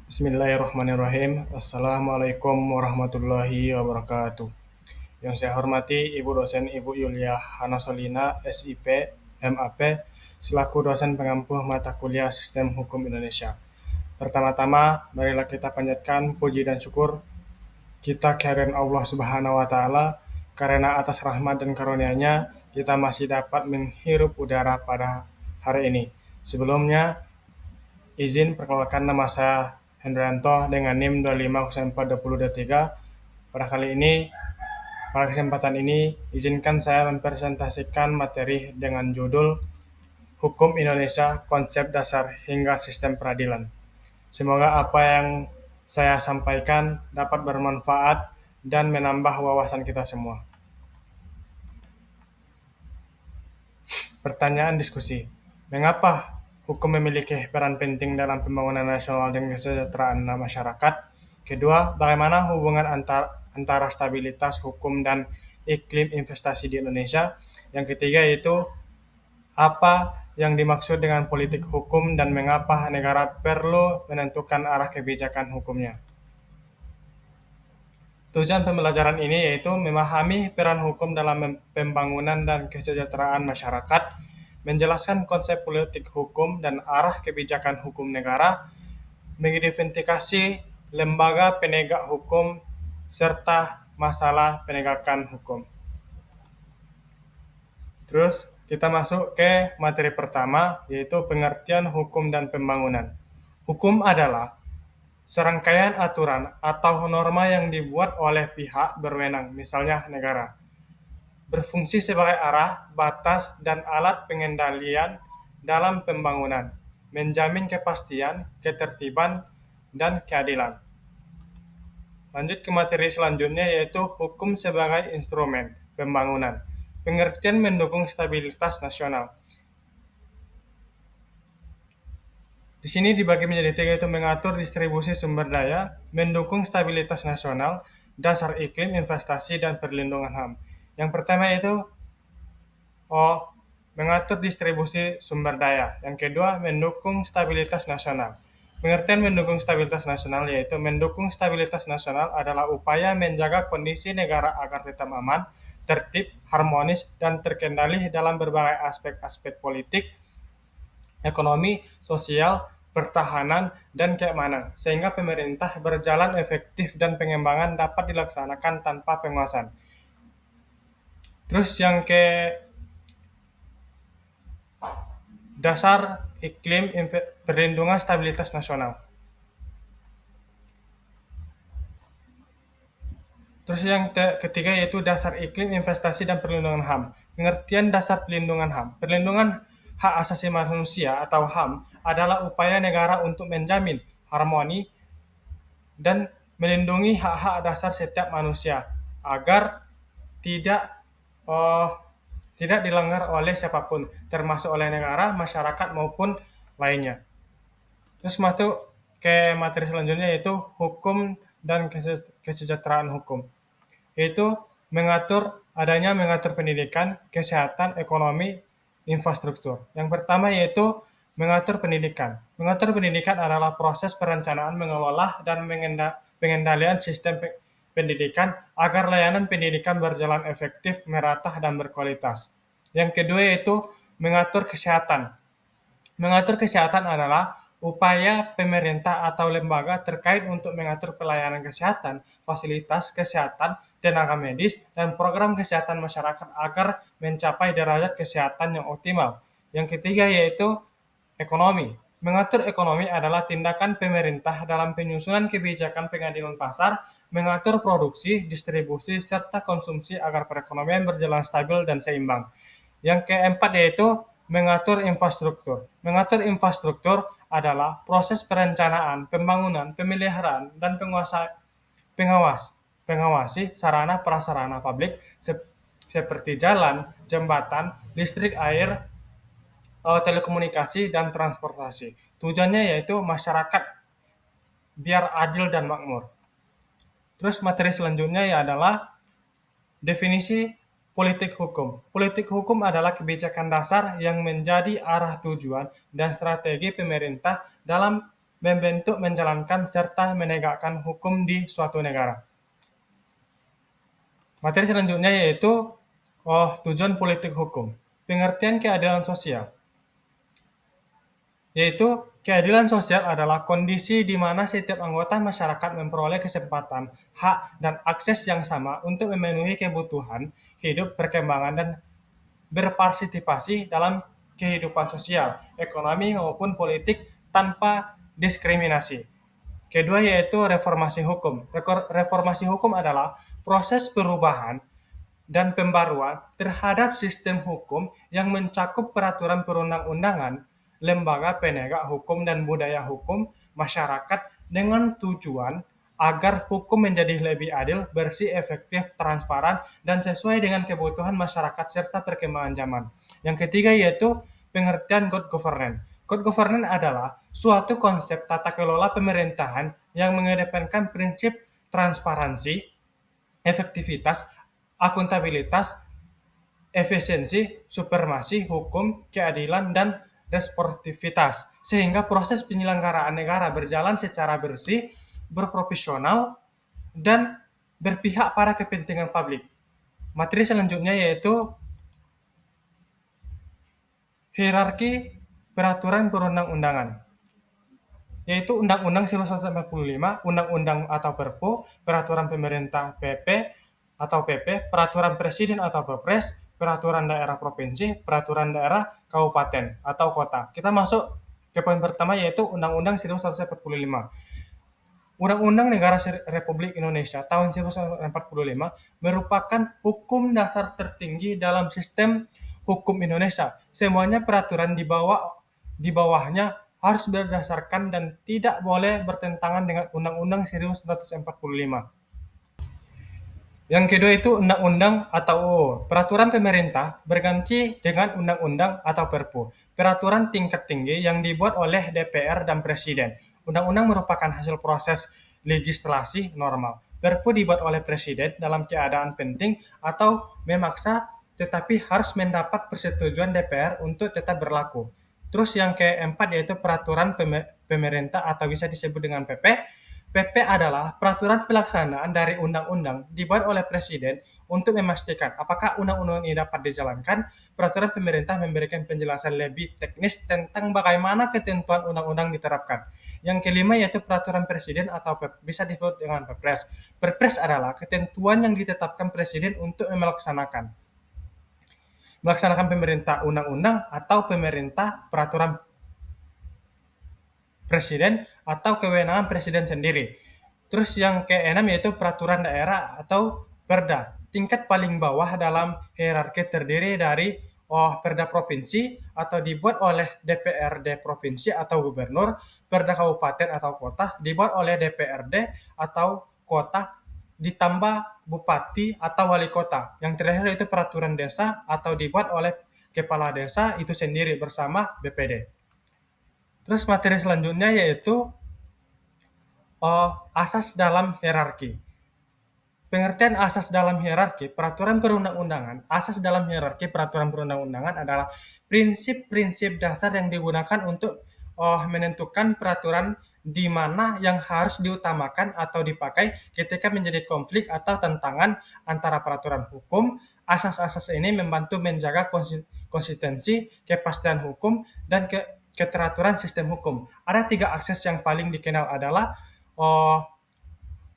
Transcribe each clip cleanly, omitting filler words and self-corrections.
Bismillahirrahmanirrahim. Assalamualaikum warahmatullahi wabarakatuh. Yang saya hormati Ibu dosen Ibu Yulia Hanasolina, SIP, MAP, selaku dosen pengampu mata kuliah Sistem Hukum Indonesia. Pertama-tama, marilah kita panjatkan puji dan syukur kita kehadiran Allah Subhanahu wa Ta'ala, karena atas rahmat dan karunia-Nya kita masih dapat menghirup udara pada hari ini. Sebelumnya, izin perkenalkan, nama saya Hendranto dengan NIM 25042023. Pada kesempatan ini, izinkan saya mempresentasikan materi dengan judul Hukum Indonesia, Konsep Dasar hingga Sistem Peradilan. Semoga apa yang saya sampaikan dapat bermanfaat dan menambah wawasan kita semua. Pertanyaan diskusi. Mengapa hukum memiliki peran penting dalam pembangunan nasional dan kesejahteraan masyarakat? Kedua, bagaimana hubungan antara stabilitas hukum dan iklim investasi di Indonesia? Yang ketiga yaitu apa yang dimaksud dengan politik hukum dan mengapa negara perlu menentukan arah kebijakan hukumnya. Tujuan pembelajaran ini yaitu memahami peran hukum dalam pembangunan dan kesejahteraan masyarakat, menjelaskan konsep politik hukum dan arah kebijakan hukum negara, mengidentifikasi lembaga penegak hukum, serta masalah penegakan hukum. Terus kita masuk ke materi pertama, yaitu pengertian hukum dan pembangunan. Hukum adalah serangkaian aturan atau norma yang dibuat oleh pihak berwenang, misalnya negara, berfungsi sebagai arah, batas, dan alat pengendalian dalam pembangunan, menjamin kepastian, ketertiban, dan keadilan. Lanjut ke materi selanjutnya, yaitu hukum sebagai instrumen pembangunan. Pengertian mendukung stabilitas nasional. Di sini dibagi menjadi tiga, yaitu mengatur distribusi sumber daya, mendukung stabilitas nasional, dasar iklim, investasi, dan perlindungan HAM. Yang pertama yaitu mengatur distribusi sumber daya. Yang kedua, mendukung stabilitas nasional. Pengertian mendukung stabilitas nasional yaitu mendukung stabilitas nasional adalah upaya menjaga kondisi negara agar tetap aman, tertib, harmonis, dan terkendali dalam berbagai aspek-aspek politik, ekonomi, sosial, pertahanan, dan keamanan, sehingga pemerintah berjalan efektif dan pengembangan dapat dilaksanakan tanpa penguasaan. Terus yang ke dasar iklim perlindungan stabilitas nasional. Terus yang ketiga yaitu dasar iklim investasi dan perlindungan HAM. Pengertian dasar perlindungan HAM. Perlindungan hak asasi manusia atau HAM adalah upaya negara untuk menjamin harmoni dan melindungi hak-hak dasar setiap manusia agar tidak tidak dilanggar oleh siapapun, termasuk oleh negara, masyarakat maupun lainnya. Terus masuk ke materi selanjutnya yaitu hukum dan kesejahteraan hukum. Yaitu mengatur pendidikan, kesehatan, ekonomi, infrastruktur. Yang pertama yaitu mengatur pendidikan. Mengatur pendidikan adalah proses perencanaan, mengelola, dan pengendalian sistem pendidikan agar layanan pendidikan berjalan efektif, merata, dan berkualitas. Yang kedua yaitu mengatur kesehatan. Mengatur kesehatan adalah upaya pemerintah atau lembaga terkait untuk mengatur pelayanan kesehatan, fasilitas kesehatan, tenaga medis, dan program kesehatan masyarakat agar mencapai derajat kesehatan yang optimal. Yang ketiga yaitu ekonomi. Mengatur ekonomi adalah tindakan pemerintah dalam penyusunan kebijakan pengadilan pasar, mengatur produksi, distribusi, serta konsumsi agar perekonomian berjalan stabil dan seimbang. Yang keempat yaitu mengatur infrastruktur. Mengatur infrastruktur adalah proses perencanaan, pembangunan, pemeliharaan, dan pengawasi sarana prasarana publik seperti jalan, jembatan, listrik, air, telekomunikasi, dan transportasi. Tujuannya yaitu masyarakat biar adil dan makmur. Terus materi selanjutnya adalah definisi politik hukum. Politik hukum adalah kebijakan dasar yang menjadi arah tujuan dan strategi pemerintah dalam membentuk, menjalankan, serta menegakkan hukum di suatu negara. Materi selanjutnya yaitu tujuan politik hukum. Pengertian keadilan sosial, yaitu keadilan sosial adalah kondisi di mana setiap anggota masyarakat memperoleh kesempatan, hak, dan akses yang sama untuk memenuhi kebutuhan hidup, perkembangan, dan berpartisipasi dalam kehidupan sosial, ekonomi, maupun politik tanpa diskriminasi. Kedua yaitu reformasi hukum. Reformasi hukum adalah proses perubahan dan pembaruan terhadap sistem hukum yang mencakup peraturan perundang-undangan, lembaga penegak hukum dan budaya hukum masyarakat dengan tujuan agar hukum menjadi lebih adil, bersih, efektif, transparan, dan sesuai dengan kebutuhan masyarakat serta perkembangan zaman. Yang ketiga yaitu pengertian good governance. Good governance adalah suatu konsep tata kelola pemerintahan yang mengedepankan prinsip transparansi, efektivitas, akuntabilitas, efisiensi, supremasi hukum, keadilan, dan resportivitas, sehingga proses penyelenggaraan negara berjalan secara bersih, berprofesional, dan berpihak pada kepentingan publik. Materi selanjutnya yaitu hierarki peraturan perundang-undangan, yaitu Undang-Undang 1945, Undang-Undang atau Perpu, Peraturan Pemerintah PP atau PP, Peraturan Presiden atau Perpres, Peraturan Daerah Provinsi, Peraturan Daerah Kabupaten atau Kota. Kita masuk ke poin pertama yaitu Undang-Undang 1945. Undang-Undang Negara Republik Indonesia tahun 1945 merupakan hukum dasar tertinggi dalam sistem hukum Indonesia. Semuanya peraturan di bawahnya harus berdasarkan dan tidak boleh bertentangan dengan Undang-Undang 1945. Yang kedua itu undang-undang atau peraturan pemerintah berganti dengan undang-undang atau perpu. Peraturan tingkat tinggi yang dibuat oleh DPR dan Presiden. Undang-undang merupakan hasil proses legislasi normal. Perpu dibuat oleh Presiden dalam keadaan penting atau memaksa tetapi harus mendapat persetujuan DPR untuk tetap berlaku. Terus yang keempat yaitu peraturan pemerintah atau bisa disebut dengan PP. PP adalah peraturan pelaksanaan dari undang-undang dibuat oleh Presiden untuk memastikan apakah undang-undang ini dapat dijalankan. Peraturan pemerintah memberikan penjelasan lebih teknis tentang bagaimana ketentuan undang-undang diterapkan. Yang kelima yaitu peraturan Presiden atau bisa disebut dengan Perpres. Perpres adalah ketentuan yang ditetapkan Presiden untuk melaksanakan pemerintah undang-undang atau pemerintah peraturan Presiden atau kewenangan Presiden sendiri. Terus yang keenam yaitu peraturan daerah atau Perda. Tingkat paling bawah dalam hierarki terdiri dari Perda provinsi atau dibuat oleh DPRD provinsi atau gubernur, Perda kabupaten atau kota dibuat oleh DPRD atau kota ditambah bupati atau wali kota. Yang terakhir yaitu peraturan desa atau dibuat oleh kepala desa itu sendiri bersama BPD. Terus materi selanjutnya yaitu asas dalam hierarki. Pengertian asas dalam hierarki peraturan perundang-undangan. Asas dalam hierarki peraturan perundang-undangan adalah prinsip-prinsip dasar yang digunakan untuk menentukan peraturan di mana yang harus diutamakan atau dipakai ketika menjadi konflik atau tentangan antara peraturan hukum. Asas-asas ini membantu menjaga konsistensi, kepastian hukum, dan keteraturan sistem hukum. Ada tiga asas yang paling dikenal adalah oh,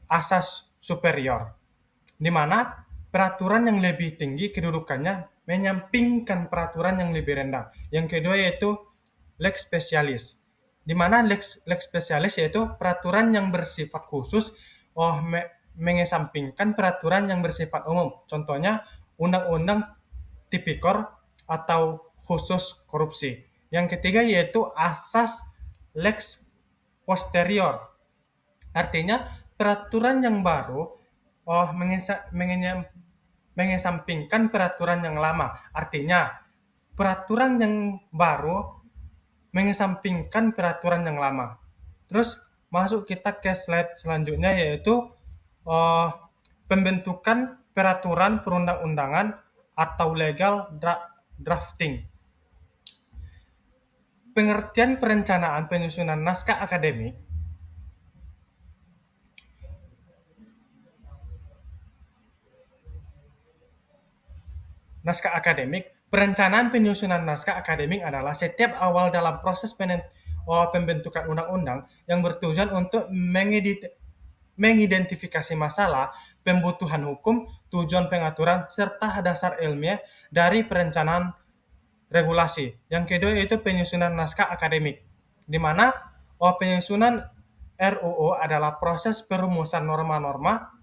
asas superior, di mana peraturan yang lebih tinggi kedudukannya menyampingkan peraturan yang lebih rendah. Yang kedua yaitu lex specialis, di mana lex specialis yaitu peraturan yang bersifat khusus mengesampingkan peraturan yang bersifat umum. Contohnya undang-undang tipikor atau khusus korupsi. Yang ketiga yaitu asas lex posterior. Artinya peraturan yang baru mengesampingkan peraturan yang lama. Artinya peraturan yang baru mengesampingkan peraturan yang lama. Terus masuk kita ke slide selanjutnya yaitu pembentukan peraturan perundang-undangan atau legal drafting. Pengertian perencanaan penyusunan naskah akademik. Naskah akademik, perencanaan penyusunan naskah akademik adalah setiap awal dalam proses pembentukan undang-undang yang bertujuan untuk mengidentifikasi masalah, pembutuhan hukum, tujuan pengaturan, serta dasar ilmiah dari perencanaan regulasi. Yang kedua yaitu penyusunan naskah akademik, di mana penyusunan RUU adalah proses perumusan norma-norma.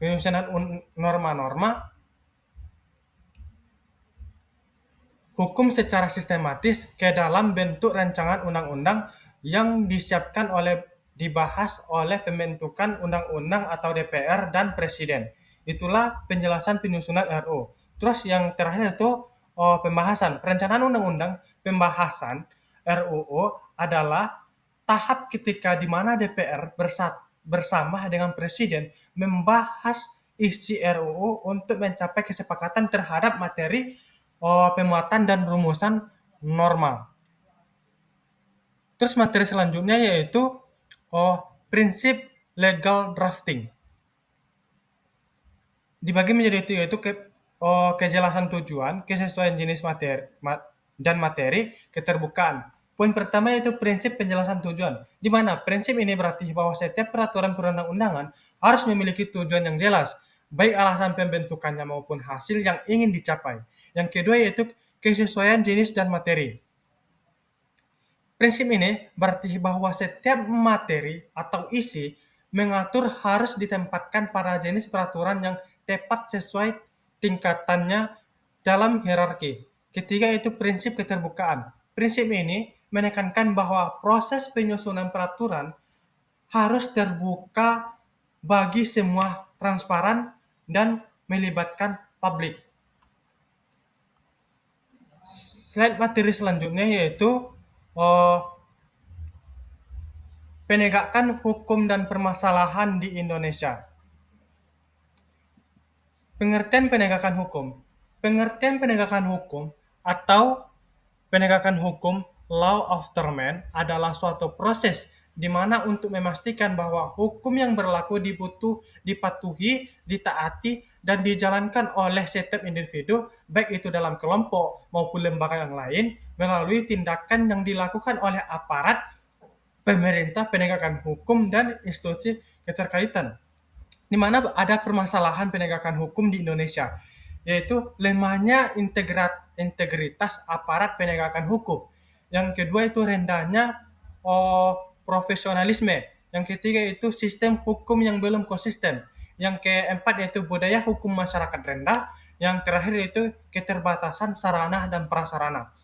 Penyusunan norma-norma hukum secara sistematis ke dalam bentuk rancangan undang-undang yang disiapkan dibahas oleh pembentukan undang-undang atau DPR dan Presiden. Itulah penjelasan penyusunan RUU. Terus yang terakhir itu pembahasan. Perencanaan undang-undang pembahasan RUU adalah tahap ketika di mana DPR bersama dengan Presiden membahas isi RUU untuk mencapai kesepakatan terhadap materi pemuatan dan rumusan norma. Terus materi selanjutnya yaitu oh, prinsip legal drafting. Dibagi menjadi itu yaitu kejelasan tujuan, kesesuaian jenis dan materi, keterbukaan. Poin pertama yaitu prinsip penjelasan tujuan, di mana prinsip ini berarti bahwa setiap peraturan perundang-undangan harus memiliki tujuan yang jelas, baik alasan pembentukannya maupun hasil yang ingin dicapai. Yang kedua yaitu kesesuaian jenis dan materi. Prinsip ini berarti bahwa setiap materi atau isi mengatur harus ditempatkan pada jenis peraturan yang tepat sesuai tingkatannya dalam hierarki. Ketiga itu prinsip keterbukaan. Prinsip ini menekankan bahwa proses penyusunan peraturan harus terbuka bagi semua, transparan, dan melibatkan publik. Slide materi selanjutnya yaitu uh, penegakan hukum dan permasalahan di Indonesia. Pengertian penegakan hukum. Pengertian penegakan hukum atau penegakan hukum law of torment adalah suatu proses di mana untuk memastikan bahwa hukum yang berlaku dipatuhi, ditaati, dan dijalankan oleh setiap individu, baik itu dalam kelompok maupun lembaga yang lain, melalui tindakan yang dilakukan oleh aparat pemerintah, penegakan hukum, dan institusi keterkaitan. Di mana ada permasalahan penegakan hukum di Indonesia, yaitu lemahnya integritas aparat penegakan hukum. Yang kedua itu rendahnya profesionalisme. Yang ketiga itu sistem hukum yang belum konsisten. Yang keempat yaitu budaya hukum masyarakat rendah. Yang terakhir yaitu keterbatasan sarana dan prasarana.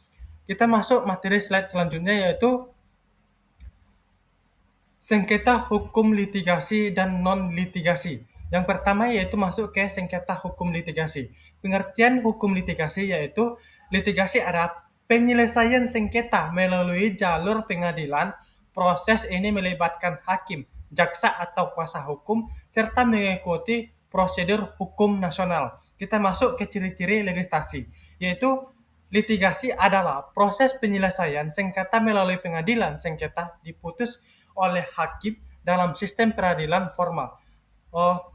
Kita masuk materi slide selanjutnya yaitu sengketa hukum litigasi dan non-litigasi. Yang pertama yaitu masuk ke sengketa hukum litigasi. Pengertian hukum litigasi yaitu litigasi adalah penyelesaian sengketa melalui jalur pengadilan. Proses ini melibatkan hakim, jaksa atau kuasa hukum, serta mengikuti prosedur hukum nasional. Kita masuk ke ciri-ciri legislasi, yaitu litigasi adalah proses penyelesaian sengketa melalui pengadilan. Sengketa diputus oleh hakim dalam sistem peradilan formal. Oh,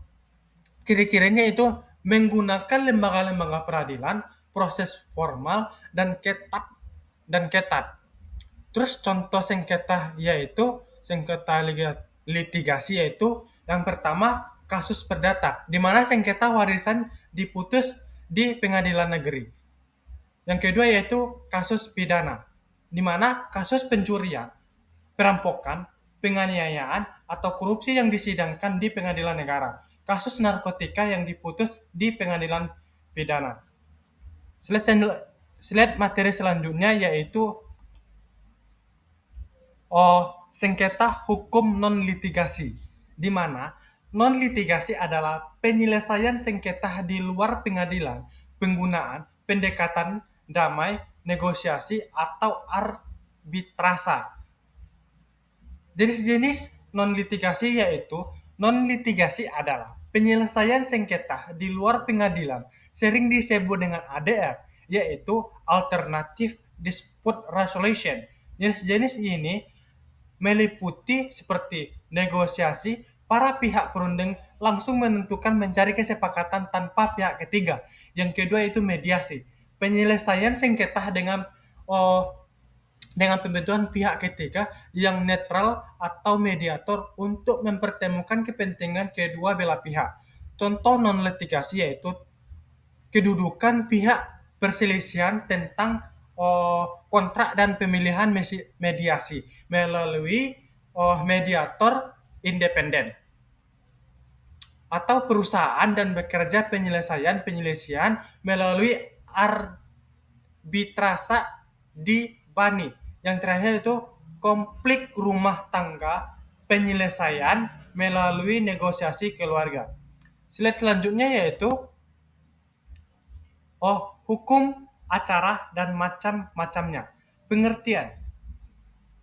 ciri-cirinya itu menggunakan lembaga-lembaga peradilan, proses formal dan ketat. Terus contoh sengketa yaitu sengketa litigasi yaitu yang pertama kasus perdata, di mana sengketa warisan diputus di pengadilan negeri. Yang kedua yaitu kasus pidana, di mana kasus pencurian, perampokan, penganiayaan, atau korupsi yang disidangkan di pengadilan negara. Kasus narkotika yang diputus di pengadilan pidana. Slide materi selanjutnya yaitu sengketa hukum non-litigasi, di mana non-litigasi adalah penyelesaian sengketa di luar pengadilan, penggunaan pendekatan damai, negosiasi, atau arbitrasa. Jenis-jenis non-litigasi yaitu non-litigasi adalah Penyelesaian sengketa di luar pengadilan sering disebut dengan ADR, yaitu Alternative Dispute Resolution. Jenis-jenis ini meliputi seperti negosiasi, para pihak perunding langsung menentukan mencari kesepakatan tanpa pihak ketiga. Yang kedua itu mediasi, penyelesaian sengketa oh, dengan pembentukan pihak ketiga yang netral atau mediator untuk mempertemukan kepentingan kedua belah pihak. Contoh non-litigasi yaitu kedudukan pihak perselisihan tentang kontrak dan pemilihan mediasi melalui mediator independen, atau perusahaan dan bekerja penyelesaian melalui arbitrase di Bani. Yang terakhir itu konflik rumah tangga penyelesaian melalui negosiasi keluarga. Slide selanjutnya yaitu hukum acara dan macam-macamnya. Pengertian.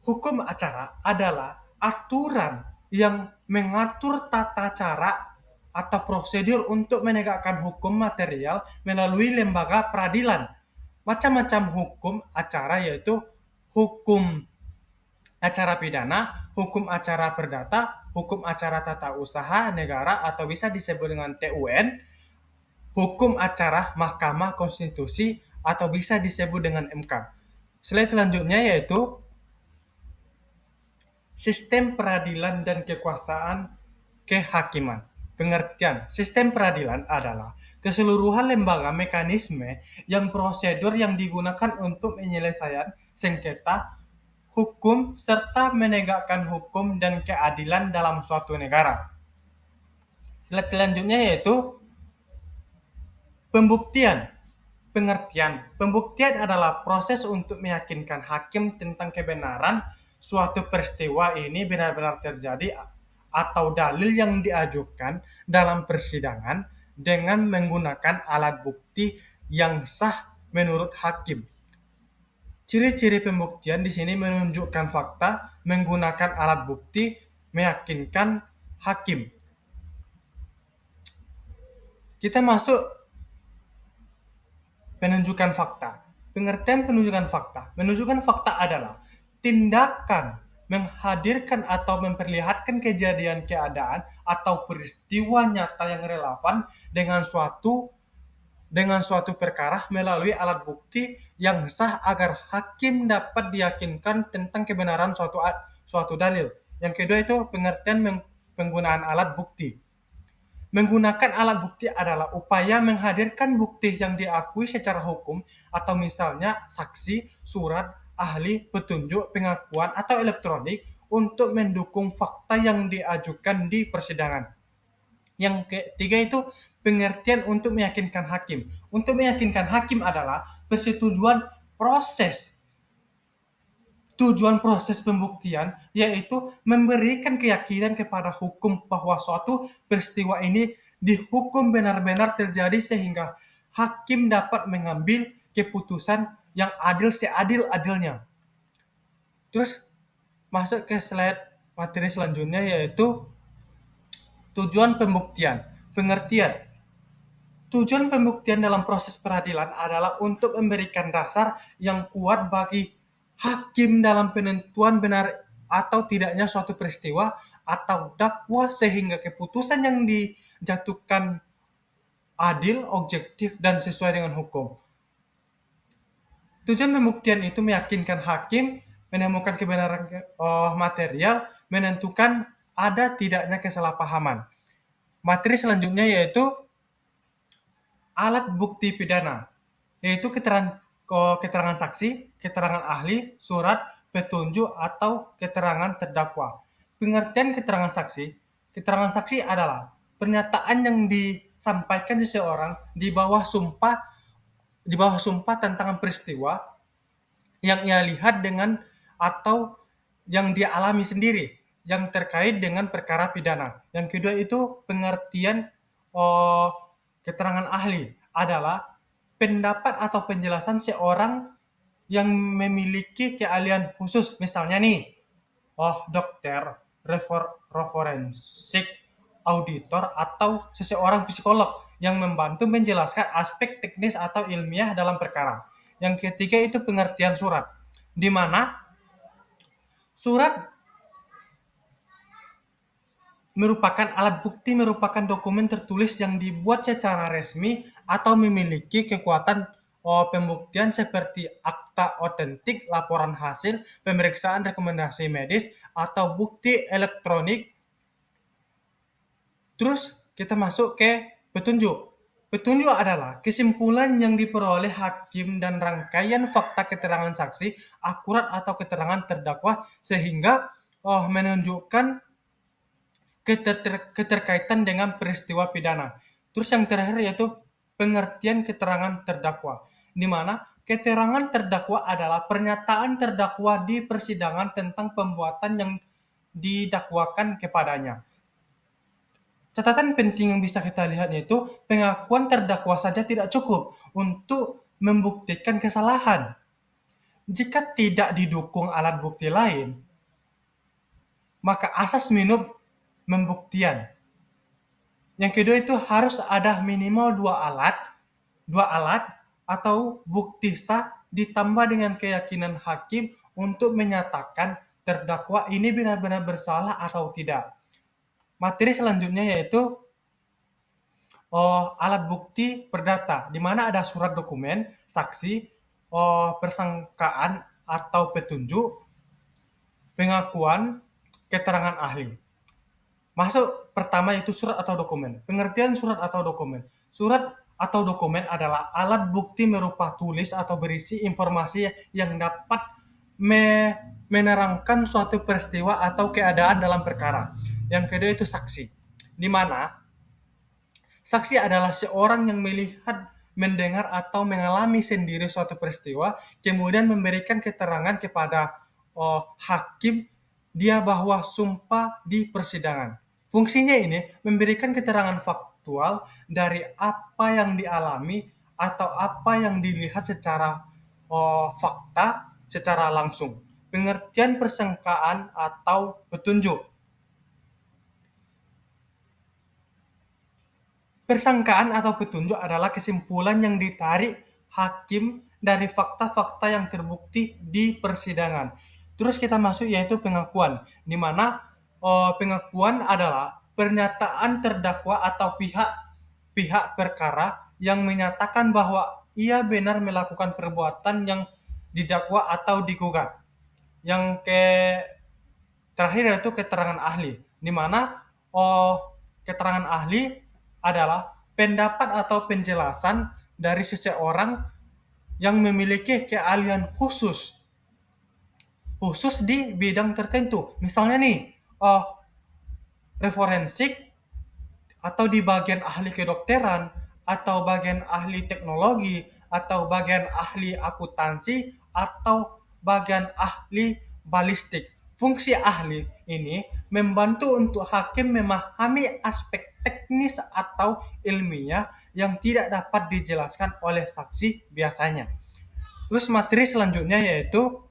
Hukum acara adalah aturan yang mengatur tata cara atau prosedur untuk menegakkan hukum material melalui lembaga peradilan. Macam-macam hukum acara yaitu hukum acara pidana, hukum acara perdata, hukum acara tata usaha negara atau bisa disebut dengan TUN, hukum acara Mahkamah Konstitusi atau bisa disebut dengan MK. Slide selanjutnya yaitu sistem peradilan dan kekuasaan kehakiman. Pengertian sistem peradilan adalah keseluruhan lembaga mekanisme yang prosedur yang digunakan untuk menyelesaikan sengketa hukum serta menegakkan hukum dan keadilan dalam suatu negara. Slide selanjutnya yaitu pembuktian. Pengertian. Pembuktian adalah proses untuk meyakinkan hakim tentang kebenaran suatu peristiwa ini benar-benar terjadi atau dalil yang diajukan dalam persidangan dengan menggunakan alat bukti yang sah menurut hakim. Ciri-ciri pembuktian di sini menunjukkan fakta, menggunakan alat bukti, meyakinkan hakim. Kita masuk penunjukan fakta. Pengertian penunjukan fakta. Menunjukkan fakta adalah tindakan menghadirkan atau memperlihatkan kejadian keadaan atau peristiwa nyata yang relevan dengan suatu perkara melalui alat bukti yang sah agar hakim dapat diyakinkan tentang kebenaran suatu dalil. Yang kedua itu pengertian penggunaan alat bukti. Menggunakan alat bukti adalah upaya menghadirkan bukti yang diakui secara hukum atau misalnya saksi, surat, ahli, petunjuk, pengakuan, atau elektronik untuk mendukung fakta yang diajukan di persidangan. Yang ketiga itu pengertian untuk meyakinkan hakim. Untuk meyakinkan hakim adalah persetujuan proses. Tujuan proses pembuktian yaitu memberikan keyakinan kepada hukum bahwa suatu peristiwa ini dihukum benar-benar terjadi sehingga hakim dapat mengambil keputusan yang adil seadil-adilnya. Terus masuk ke slide materi selanjutnya yaitu tujuan pembuktian. Pengertian. Tujuan pembuktian dalam proses peradilan adalah untuk memberikan dasar yang kuat bagi hakim dalam penentuan benar atau tidaknya suatu peristiwa atau dakwah sehingga keputusan yang dijatuhkan adil, objektif, dan sesuai dengan hukum. Tujuan pembuktian itu meyakinkan hakim menemukan kebenaran material, menentukan ada tidaknya kesalahpahaman. Materi selanjutnya yaitu alat bukti pidana, yaitu keterangan saksi, keterangan ahli, surat, petunjuk, atau keterangan terdakwa. Pengertian keterangan saksi adalah pernyataan yang disampaikan seseorang di bawah sumpah tentang peristiwa yang ia lihat dengan atau yang dia alami sendiri yang terkait dengan perkara pidana. Yang kedua itu pengertian keterangan ahli adalah pendapat atau penjelasan seorang yang memiliki keahlian khusus. Misalnya nih, dokter, forensik, auditor, atau seseorang psikolog yang membantu menjelaskan aspek teknis atau ilmiah dalam perkara. Yang ketiga itu pengertian surat, di mana surat merupakan dokumen tertulis yang dibuat secara resmi atau memiliki kekuatan pembuktian seperti akta otentik, laporan hasil, pemeriksaan rekomendasi medis, atau bukti elektronik. Terus kita masuk ke petunjuk. Petunjuk adalah kesimpulan yang diperoleh hakim dan rangkaian fakta keterangan saksi, akurat atau keterangan terdakwa sehingga menunjukkan keterkaitan dengan peristiwa pidana. Terus yang terakhir yaitu pengertian keterangan terdakwa, di mana keterangan terdakwa adalah pernyataan terdakwa di persidangan tentang perbuatan yang didakwakan kepadanya. Catatan penting yang bisa kita lihat yaitu pengakuan terdakwa saja tidak cukup untuk membuktikan kesalahan. Jika tidak didukung alat bukti lain, maka asas minum pembuktian. Yang kedua itu harus ada minimal dua alat atau bukti sah ditambah dengan keyakinan hakim untuk menyatakan terdakwa ini benar-benar bersalah atau tidak. Materi selanjutnya yaitu alat bukti perdata, di mana ada surat dokumen, saksi, persangkaan atau petunjuk, pengakuan, keterangan ahli. Masuk pertama itu surat atau dokumen. Pengertian surat atau dokumen. Surat atau dokumen adalah alat bukti berupa tulis atau berisi informasi yang dapat menerangkan suatu peristiwa atau keadaan dalam perkara. Yang kedua itu saksi, di mana saksi adalah seorang yang melihat, mendengar, atau mengalami sendiri suatu peristiwa, kemudian memberikan keterangan kepada hakim dia bahwa sumpah di persidangan. Fungsinya ini memberikan keterangan faktual dari apa yang dialami atau apa yang dilihat secara fakta, secara langsung. Pengertian persangkaan atau petunjuk. Persangkaan atau petunjuk adalah kesimpulan yang ditarik hakim dari fakta-fakta yang terbukti di persidangan. Terus kita masuk yaitu pengakuan, di mana pengakuan adalah pernyataan terdakwa atau pihak perkara yang menyatakan bahwa ia benar melakukan perbuatan yang didakwa atau digugat. Yang terakhir yaitu keterangan ahli, di mana keterangan ahli adalah pendapat atau penjelasan dari seseorang yang memiliki keahlian khusus di bidang tertentu. Misalnya nih, forensik, atau di bagian ahli kedokteran, atau bagian ahli teknologi, atau bagian ahli akuntansi, atau bagian ahli balistik. Fungsi ahli ini membantu untuk hakim memahami aspek teknis atau ilmiah yang tidak dapat dijelaskan oleh saksi biasanya. Terus materi selanjutnya yaitu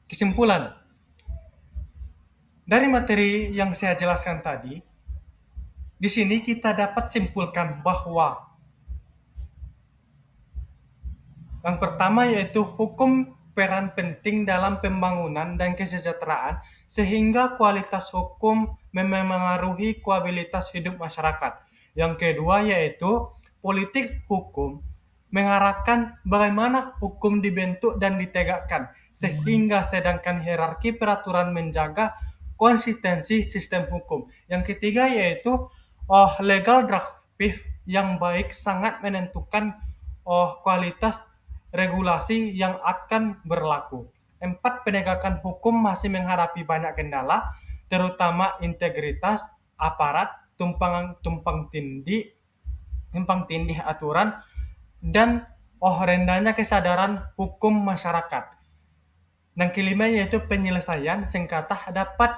kesimpulan. Dari materi yang saya jelaskan tadi, di sini kita dapat simpulkan bahwa yang pertama yaitu hukum peran penting dalam pembangunan dan kesejahteraan sehingga kualitas hukum memengaruhi kualitas hidup masyarakat. Yang kedua yaitu politik hukum mengarahkan bagaimana hukum dibentuk dan ditegakkan sehingga sedangkan hierarki peraturan menjaga konsistensi sistem hukum. Yang ketiga yaitu legal drafting yang baik sangat menentukan kualitas regulasi yang akan berlaku. 4. Penegakan hukum masih menghadapi banyak kendala, terutama integritas aparat, tumpang tindih aturan, dan rendahnya kesadaran hukum masyarakat. Dan kelima yaitu penyelesaian sengketa dapat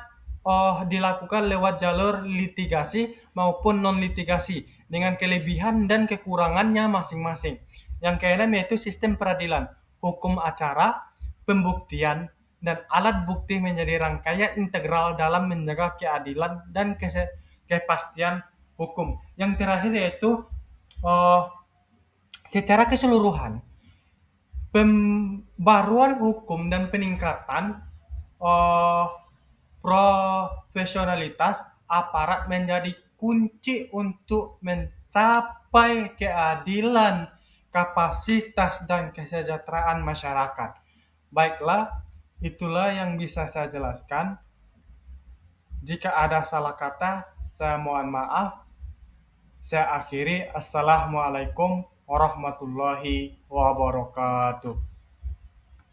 dilakukan lewat jalur litigasi maupun non-litigasi dengan kelebihan dan kekurangannya masing-masing. Yang keenam yaitu sistem peradilan, hukum acara, pembuktian, dan alat bukti menjadi rangkaian integral dalam menjaga keadilan dan kepastian hukum. Yang terakhir yaitu eh, secara keseluruhan pembaruan hukum dan peningkatan eh, profesionalitas aparat menjadi kunci untuk mencapai keadilan, kapasitas, dan kesejahteraan masyarakat. Baiklah, itulah yang bisa saya jelaskan. Jika ada salah kata, saya mohon maaf. Saya akhiri. Assalamualaikum warahmatullahi wabarakatuh.